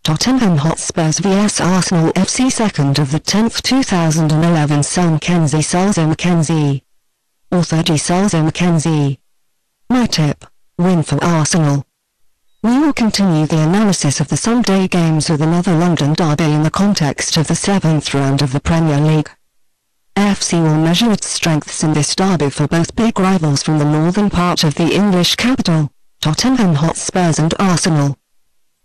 Tottenham Hotspurs vs Arsenal FC 2nd of the 10th 2011 SelMcKenzie Selzer-McKenzie. Author D.Selzer-McKenzie. My tip: win for Arsenal. We will continue the analysis of the Sunday games with another London derby in the context of the 7th round of the Premier League. FC will measure its strengths in this derby for both big rivals from the northern part of the English capital, Tottenham Hotspurs and Arsenal.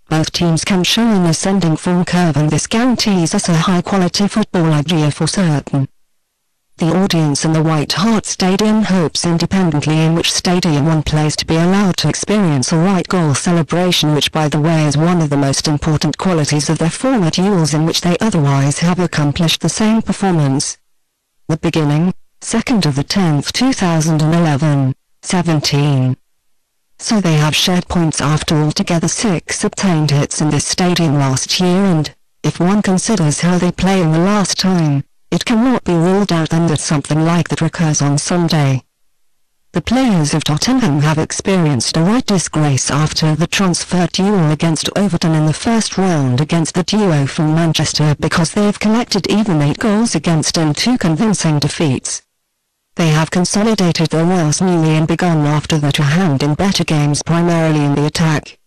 Both teams can show an ascending form curve, and this guarantees us a high-quality football idea for certain. The audience in the White Hart Stadium hopes independently in which stadium one plays to be allowed to experience a right goal celebration, which by the way is one of the most important qualities of their former duels in which they otherwise have accomplished the same performance. The beginning, 2nd of the 10th 2011, 17. So they have shared points after altogether 6 obtained hits in this stadium last year, and, if one considers how they play in the last time, it cannot be ruled out then that something like that recurs on Sunday. The players of Tottenham have experienced a right disgrace after the transfer duel against Everton in the first round against the duo from Manchester, because they've collected even 8 goals against and 2 convincing defeats. They have consolidated their woes newly and begun after that to hand in better games primarily in the attack.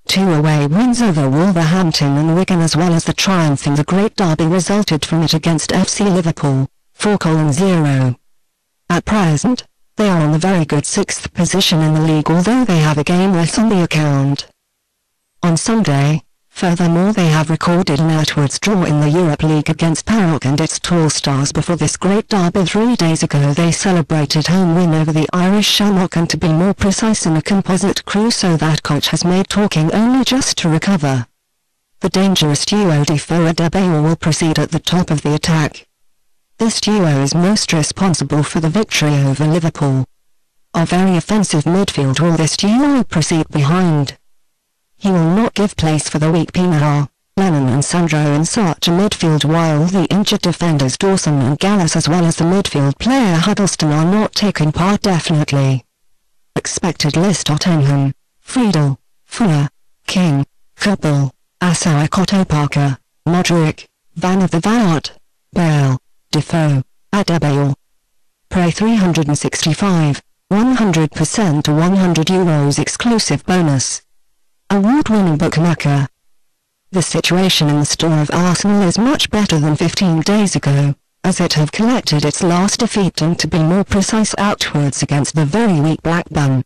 2 away wins over Wolverhampton and Wigan, as well as the triumph in the Great Derby resulted from it against FC Liverpool, 4-0. At present, they are on the very good 6th position in the league, although they have a game less on the account. On Sunday, furthermore, they have recorded an outwards draw in the Europa League against PAOK and its tall stars. Before this Great Derby 3 days ago they celebrated home win over the Irish Shamrock, and to be more precise in a composite crew, so that coach has made talking only just to recover. The dangerous duo D.Selzer-McKenzie will proceed at the top of the attack. This duo is most responsible for the victory over Liverpool. Our very offensive midfield will this duo proceed behind. He will not give place for the weak Pienaar, Lennon and Sandro in such a midfield, while the injured defenders Dawson and Gallas, as well as the midfield player Huddleston, are not taking part definitely. Expected list: Tottenham: Friedel, Fuller, King, Kabul, Assou, Parker, Modric, Van of the Vaart, Bale, Defoe, Adebayor. Pray 365, 100% to €100 exclusive bonus. Award-winning bookmaker. The situation in the store of Arsenal is much better than 15 days ago, as it have collected its last defeat, and to be more precise outwards against the very weak Blackburn.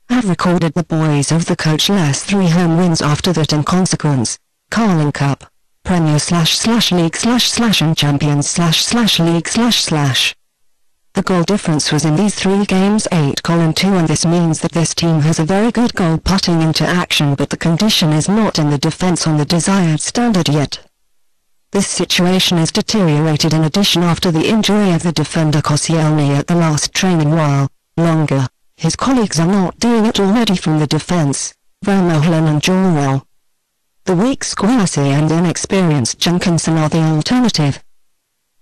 Have recorded the boys of the coach less 3 home wins after that. In consequence, Carling Cup, Premier /League and Champions /League /. The goal difference was in these 3 games 8-2, and this means that this team has a very good goal putting into action, but the condition is not in the defense on the desired standard yet. This situation is deteriorated in addition after the injury of the defender Koscielny at the last training, while, longer, his colleagues are not doing it already from the defense, Vermeulen and Jorrell. The weak Squassi and inexperienced Jenkinson are the alternative.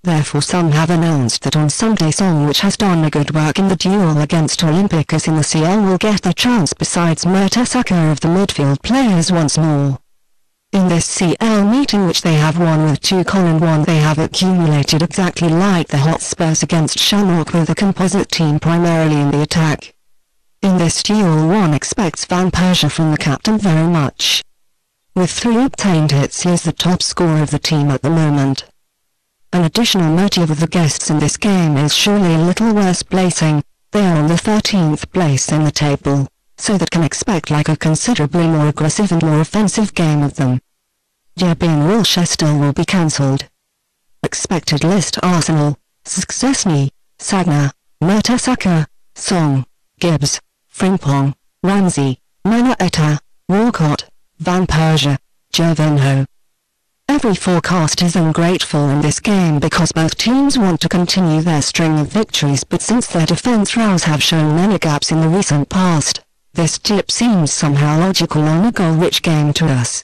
Therefore some have announced that on Sunday Song, which has done a good work in the duel against Olympiacos in the CL, will get the chance besides Mertesacker of the midfield players once more. In this CL meeting, which they have won with 2-1, they have accumulated exactly like the Hotspurs against Shamrock, with a composite team primarily in the attack. In this duel one expects Van Persie from the captain very much. With 3 obtained hits, he is the top scorer of the team at the moment. An additional motive of the guests in this game is surely a little worse placing. They are on the 13th place in the table, so that can expect like a considerably more aggressive and more offensive game of them. Derby and Wilchester will be cancelled. Expected list: Arsenal: Szczesny, Sagna, Mertesacker, Song, Gibbs, Frimpong, Ramsey, Manaeta, Walcott, Van Persie, Gervinho. Every forecast is ungrateful in this game because both teams want to continue their string of victories, but since their defense rows have shown many gaps in the recent past, this tip seems somehow logical on a goal-rich game to us.